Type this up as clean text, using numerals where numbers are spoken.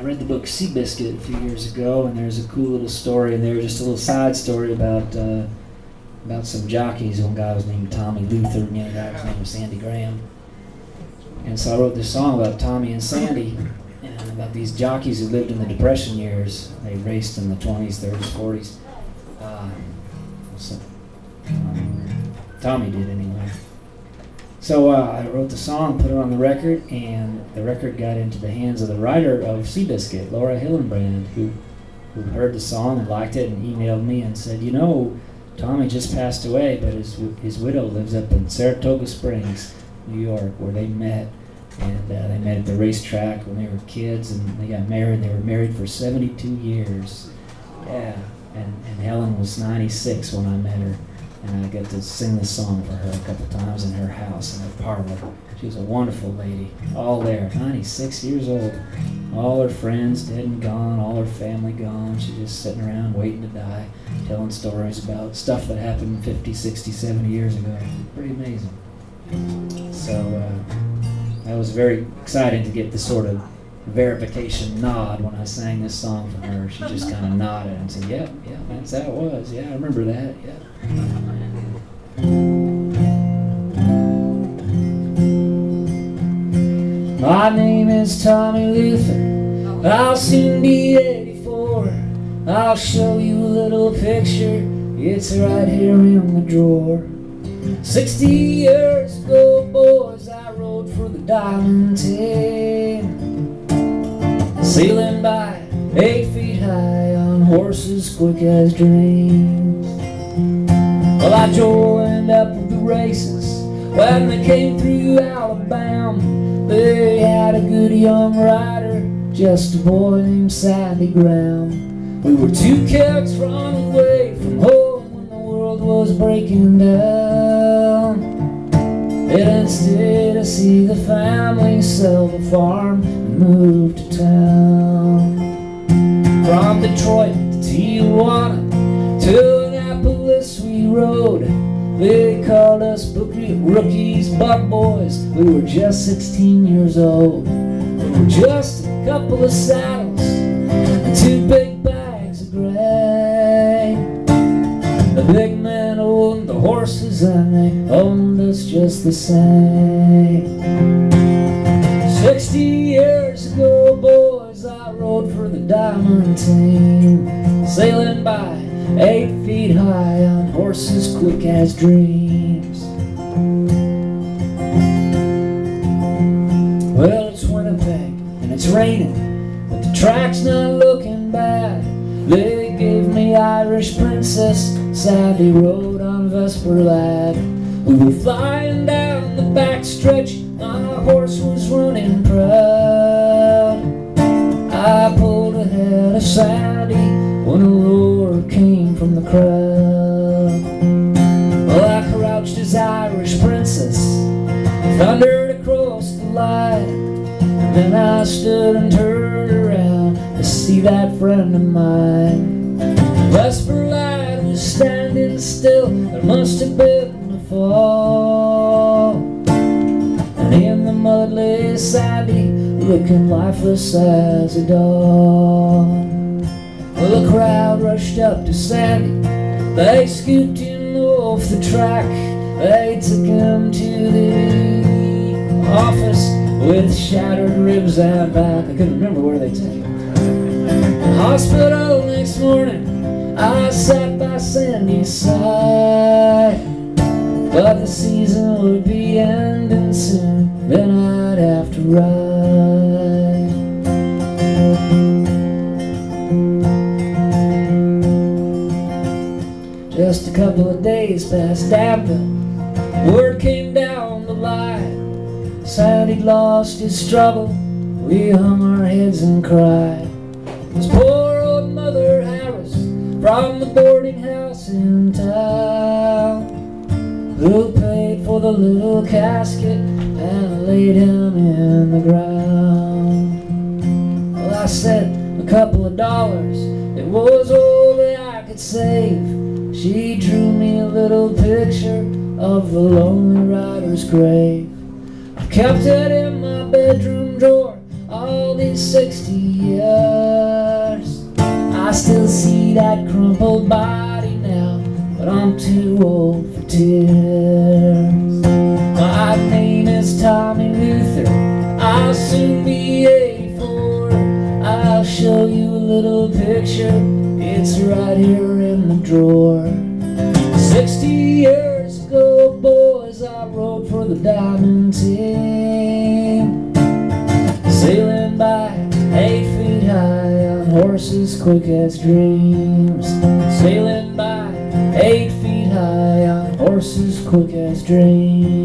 read the book Seabiscuit a few years ago, and there's a cool little story in there, just a little side story about some jockeys. One guy was named Tommy Luther, and the other guy was named Sandy Graham. And so I wrote this song about Tommy and Sandy, and about these jockeys who lived in the Depression years. They raced in the 20s, 30s, 40s. Tommy did anyway. So I wrote the song, put it on the record, and the record got into the hands of the writer of Seabiscuit, Laura Hillenbrand, who heard the song and liked it and emailed me and said, you know, Tommy just passed away, but his widow lives up in Saratoga Springs, New York, where they met. And they met at the racetrack when they were kids, and they got married. They were married for 72 years. Yeah, and Helen was 96 when I met her. And I got to sing this song for her a couple times in her house, in her parlor. She was a wonderful lady, all there, 96 years old. All her friends dead and gone, all her family gone. She's just sitting around waiting to die, telling stories about stuff that happened 50, 60, 70 years ago. Pretty amazing. So that was very exciting to get this sort of verification nod when I sang this song for her. She just kind of nodded and said, yeah, that's how it was. Yeah, I remember that, yeah. My name is Tommy Luther. I'll soon be 84. I'll show you a little picture. It's right here in the drawer. 60 years ago, boys, I rode for the Diamond Team, sailing by 8 feet high on horses quick as dreams. Well, I joined up with the races when they came through Alabama. They had a good young rider, just a boy named Sandy Graham. We were 2 kids running away from home when the world was breaking down. And instead I see the family sell the farm and move to town. From Detroit to Tijuana to Annapolis we rode. They called us rookies, but boys, we were just 16 years old. We were just a couple of saddles and 2 big bags of grain. The big men owned the horses and they owned us just the same. 60 years ago, boys, I rode for the Diamond Team, sailing by 8 feet high on horses quick as dreams. Well, it's Winnipeg and it's raining, but the track's not looking bad. They gave me Irish Princess, Sandy rode on Vesper Lad. We were flying down the backstretch, my horse was running proud. I pulled ahead of Sandy when a roar came from the crowd. Well, I crouched as Irish Princess, thundered across the line, and then I stood and turned around to see that friend of mine. Vesper Lad was standing still, there must have been a fall, and in the mud lay Sandy, looking lifeless as a dog. Well, the crowd rushed up to Sandy, they scooped him off the track. They took him to the office with shattered ribs and back. I couldn't remember where they took him. Hospital next morning, I sat by Sandy's side, but the season would be ending soon, then I'd have to ride. Just a couple of days past Danville, word came down the line, Sandy'd lost his struggle. We hung our heads and cried. It was poor old Mother Harris from the boarding house in town who paid for the little casket and laid him in the ground. Well, I said a couple of dollars, it was all that I could save. She drew me a little picture of the lonely rider's grave. I kept it in my bedroom drawer. I all these 60 years. I still see that crumpled body now, but I'm too old for tears. My name is Tommy Luther, I'll soon be 84. I'll show you a little picture, it's right here in the drawer. 60 years ago, boys, I rode for the Diamond Team, sailing by 8 feet high on horses quick as dreams. Sailing by 8 feet high on horses quick as dreams.